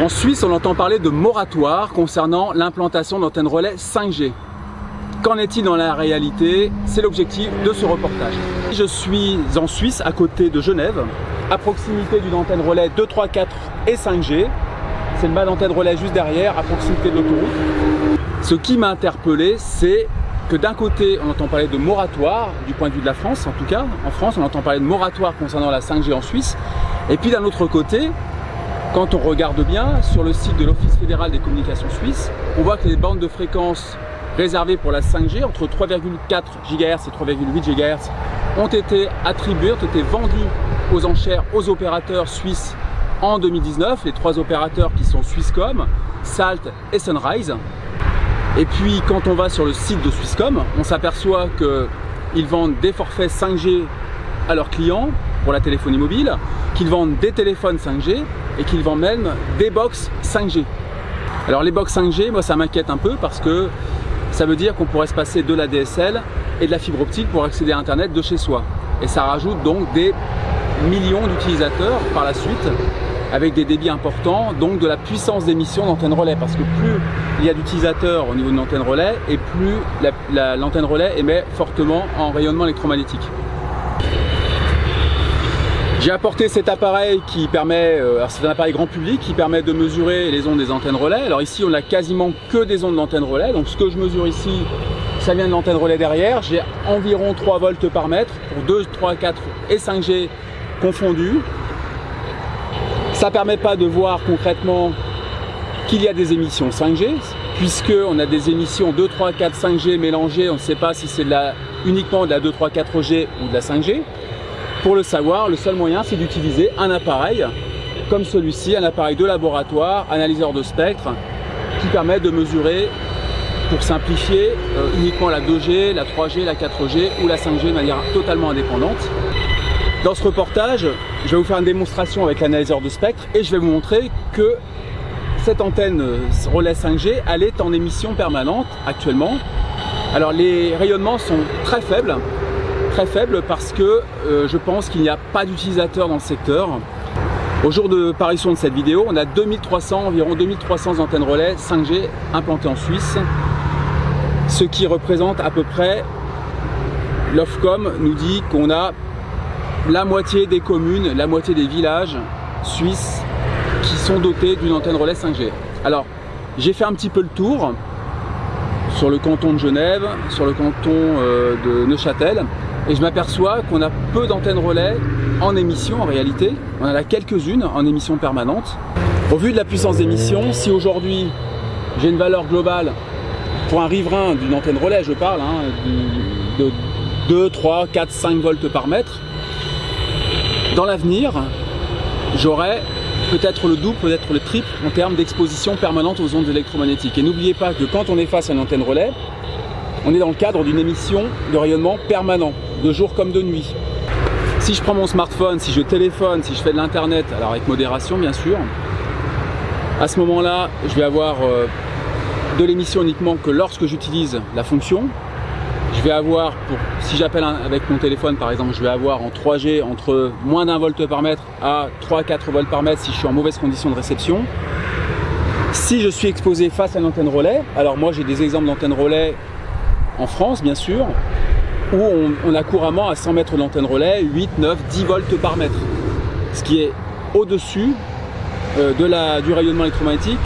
En Suisse, on entend parler de moratoire concernant l'implantation d'antennes relais 5G. Qu'en est-il dans la réalité? C'est l'objectif de ce reportage. Je suis en Suisse, à côté de Genève, à proximité d'une antenne relais 2, 3, 4 et 5G. C'est le mât d'antenne relais juste derrière, à proximité de l'autoroute. Ce qui m'a interpellé, c'est que d'un côté, on entend parler de moratoire, du point de vue de la France en tout cas. En France, on entend parler de moratoire concernant la 5G en Suisse. Et puis d'un autre côté, quand on regarde bien, sur le site de l'Office fédéral des communications suisses, on voit que les bandes de fréquences réservées pour la 5G, entre 3,4 GHz et 3,8 GHz, ont été attribuées, ont été vendues aux enchères aux opérateurs suisses en 2019, les trois opérateurs qui sont Swisscom, Salt et Sunrise. Et puis quand on va sur le site de Swisscom, on s'aperçoit qu'ils vendent des forfaits 5G à leurs clients pour la téléphonie mobile, qu'ils vendent des téléphones 5G et qu'ils vendent même des box 5G. Alors les box 5G, moi ça m'inquiète un peu parce que ça veut dire qu'on pourrait se passer de la DSL et de la fibre optique pour accéder à Internet de chez soi. Et ça rajoute donc des millions d'utilisateurs par la suite, avec des débits importants, donc de la puissance d'émission d'antenne relais, parce que plus il y a d'utilisateurs au niveau de l'antenne relais, et plus l'antenne relais émet fortement en rayonnement électromagnétique. J'ai apporté cet appareil qui permet, c'est un appareil grand public qui permet de mesurer les ondes des antennes relais. Alors ici on n'a quasiment que des ondes d'antenne relais, donc ce que je mesure ici, ça vient de l'antenne relais derrière. J'ai environ 3 volts par mètre pour 2, 3, 4 et 5G confondus. Ça ne permet pas de voir concrètement qu'il y a des émissions 5G, puisqu'on a des émissions 2, 3, 4, 5G mélangées. On ne sait pas si c'est uniquement de la 2, 3, 4G ou de la 5G. Pour le savoir, le seul moyen, c'est d'utiliser un appareil comme celui-ci, un appareil de laboratoire, analyseur de spectre, qui permet de mesurer, pour simplifier, uniquement la 2G, la 3G, la 4G ou la 5G de manière totalement indépendante. Dans ce reportage, je vais vous faire une démonstration avec l'analyseur de spectre et je vais vous montrer que cette antenne relais 5G, elle est en émission permanente actuellement. Alors les rayonnements sont très faibles parce que je pense qu'il n'y a pas d'utilisateurs dans le secteur. Au jour de parution de cette vidéo, on a environ 2300 antennes relais 5G implantées en Suisse, ce qui représente à peu près, l'Ofcom nous dit qu'on a la moitié des communes, la moitié des villages suisses qui sont dotés d'une antenne relais 5G. Alors, j'ai fait un petit peu le tour sur le canton de Genève, sur le canton de Neuchâtel, et je m'aperçois qu'on a peu d'antennes relais en émission en réalité. On en a quelques-unes en émission permanente. Au vu de la puissance d'émission, si aujourd'hui j'ai une valeur globale pour un riverain d'une antenne relais, je parle, de 2, 3, 4, 5 volts par mètre, dans l'avenir, j'aurai peut-être le double, peut-être le triple en termes d'exposition permanente aux ondes électromagnétiques. Et n'oubliez pas que quand on est face à une antenne relais, on est dans le cadre d'une émission de rayonnement permanent, de jour comme de nuit. Si je prends mon smartphone, si je téléphone, si je fais de l'internet, alors avec modération bien sûr, à ce moment-là, je vais avoir de l'émission uniquement que lorsque j'utilise la fonction. Je vais avoir, si j'appelle avec mon téléphone par exemple, je vais avoir en 3G entre moins d'1 volt par mètre à 3-4 volts par mètre si je suis en mauvaise condition de réception. Si je suis exposé face à une antenne relais, alors moi j'ai des exemples d'antennes relais en France bien sûr, où on a couramment à 100 mètres d'antenne relais 8, 9, 10 volts par mètre, ce qui est au-dessus du rayonnement électromagnétique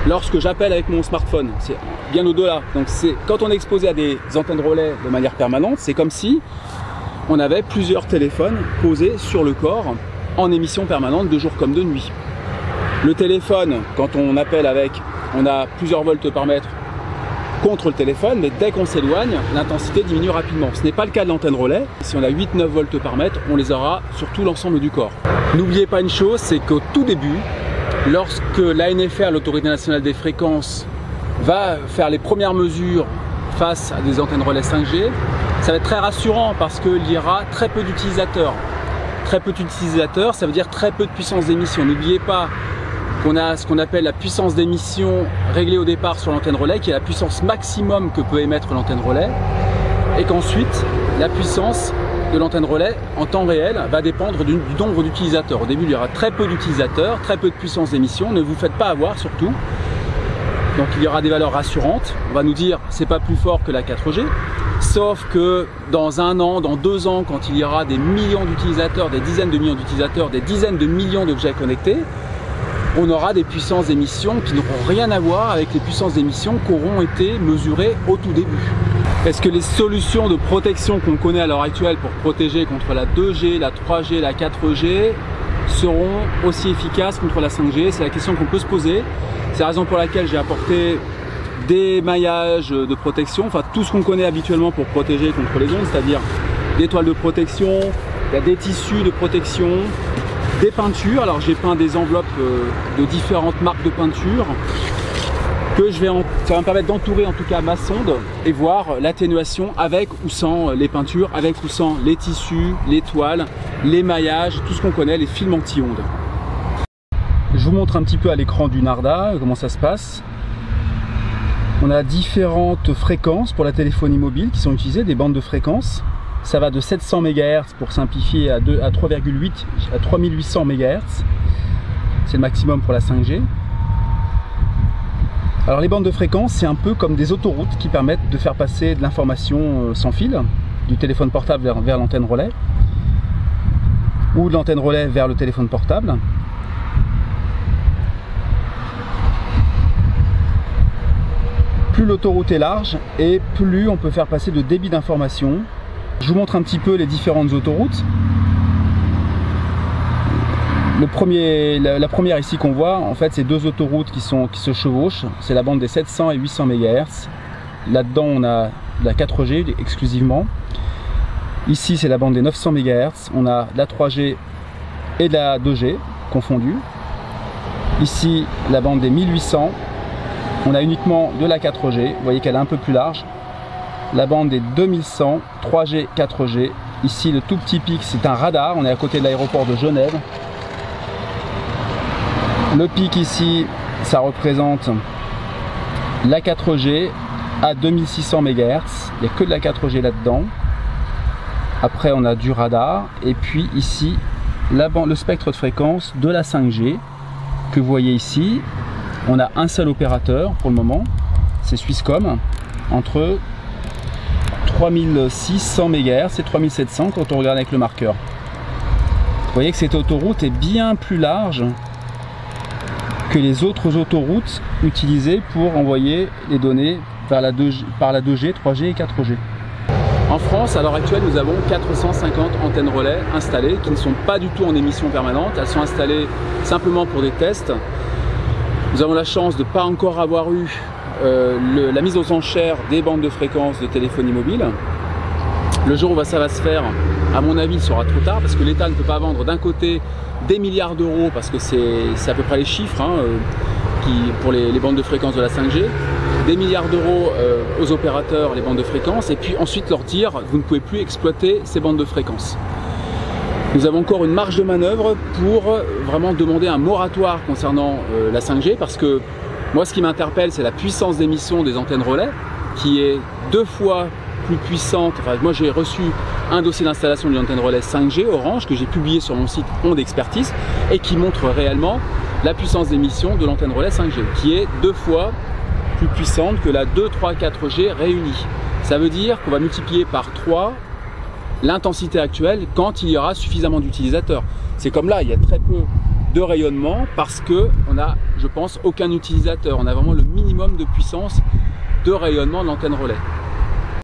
lorsque j'appelle avec mon smartphone. C'est bien au-delà. Donc quand on est exposé à des antennes relais de manière permanente, c'est comme si on avait plusieurs téléphones posés sur le corps en émission permanente de jour comme de nuit. Le téléphone, quand on appelle avec, on a plusieurs volts par mètre contre le téléphone, mais dès qu'on s'éloigne, l'intensité diminue rapidement. Ce n'est pas le cas de l'antenne relais. Si on a 8-9 volts par mètre, on les aura sur tout l'ensemble du corps. N'oubliez pas une chose, c'est qu'au tout début, lorsque l'ANFR, l'Autorité nationale des fréquences, va faire les premières mesures face à des antennes relais 5G, ça va être très rassurant parce qu'il y aura très peu d'utilisateurs. Très peu d'utilisateurs, ça veut dire très peu de puissance d'émission. N'oubliez pas qu'on a ce qu'on appelle la puissance d'émission réglée au départ sur l'antenne relais, qui est la puissance maximum que peut émettre l'antenne relais, et qu'ensuite la puissance de l'antenne relais en temps réel va dépendre du nombre d'utilisateurs. Au début, il y aura très peu d'utilisateurs, très peu de puissance d'émission. Ne vous faites pas avoir surtout. Donc il y aura des valeurs rassurantes. On va nous dire c'est pas plus fort que la 4G. Sauf que dans 1 an, dans 2 ans, quand il y aura des millions d'utilisateurs, des dizaines de millions d'utilisateurs, des dizaines de millions d'objets connectés, on aura des puissances d'émission qui n'auront rien à voir avec les puissances d'émission qui auront été mesurées au tout début. Est-ce que les solutions de protection qu'on connaît à l'heure actuelle pour protéger contre la 2G, la 3G, la 4G seront aussi efficaces contre la 5G? C'est la question qu'on peut se poser. C'est la raison pour laquelle j'ai apporté des maillages de protection, enfin tout ce qu'on connaît habituellement pour protéger contre les ondes, c'est-à-dire des toiles de protection, il y a des tissus de protection, des peintures. Alors j'ai peint des enveloppes de différentes marques de peinture que ça va me permettre d'entourer en tout cas ma sonde et voir l'atténuation avec ou sans les peintures, avec ou sans les tissus, les toiles, les maillages, tout ce qu'on connaît, les films anti-ondes. Je vous montre un petit peu à l'écran du Narda comment ça se passe. On a différentes fréquences pour la téléphonie mobile qui sont utilisées, des bandes de fréquences. Ça va de 700 MHz pour simplifier à 3,8 à 3800 MHz. C'est le maximum pour la 5G. Alors les bandes de fréquences, c'est un peu comme des autoroutes qui permettent de faire passer de l'information sans fil, du téléphone portable vers l'antenne relais, ou de l'antenne relais vers le téléphone portable. Plus l'autoroute est large et plus on peut faire passer de débit d'information. Je vous montre un petit peu les différentes autoroutes. La première ici qu'on voit, en fait, c'est 2 autoroutes qui se chevauchent. C'est la bande des 700 et 800 MHz. Là-dedans, on a la 4G exclusivement. Ici, c'est la bande des 900 MHz. On a la 3G et de la 2G confondues. Ici, la bande des 1800. On a uniquement de la 4G. Vous voyez qu'elle est un peu plus large. La bande des 2100, 3G, 4G. Ici, le tout petit pic, c'est un radar. On est à côté de l'aéroport de Genève. Le pic ici, ça représente la 4G à 2600 MHz. Il n'y a que de la 4G là-dedans. Après, on a du radar. Et puis ici, le spectre de fréquence de la 5G que vous voyez ici. On a un seul opérateur pour le moment, c'est Swisscom, entre 3600 MHz et 3700 quand on regarde avec le marqueur. Vous voyez que cette autoroute est bien plus large que les autres autoroutes utilisées pour envoyer les données par la 2G, 3G et 4G. En France, à l'heure actuelle, nous avons 450 antennes relais installées qui ne sont pas du tout en émission permanente. Elles sont installées simplement pour des tests. Nous avons la chance de ne pas encore avoir eu la mise aux enchères des bandes de fréquences de téléphonie mobile. Le jour où ça va se faire, à mon avis, il sera trop tard parce que l'État ne peut pas vendre d'un côté des milliards d'euros, parce que c'est à peu près les chiffres pour les bandes de fréquences de la 5G, des milliards d'euros aux opérateurs, les bandes de fréquences, et puis ensuite leur dire vous ne pouvez plus exploiter ces bandes de fréquences. Nous avons encore une marge de manœuvre pour vraiment demander un moratoire concernant la 5G, parce que moi ce qui m'interpelle, c'est la puissance d'émission des antennes relais qui est 2 fois plus puissante. Enfin, moi j'ai reçu un dossier d'installation d'une antenne relais 5G Orange que j'ai publié sur mon site Onde Expertise et qui montre réellement la puissance d'émission de l'antenne relais 5G qui est 2 fois plus puissante que la 2, 3, 4G réunie. Ça veut dire qu'on va multiplier par 3 l'intensité actuelle quand il y aura suffisamment d'utilisateurs. C'est comme là, il y a très peu de rayonnement parce qu'on n'a, je pense, aucun utilisateur. On a vraiment le minimum de puissance de rayonnement de l'antenne relais.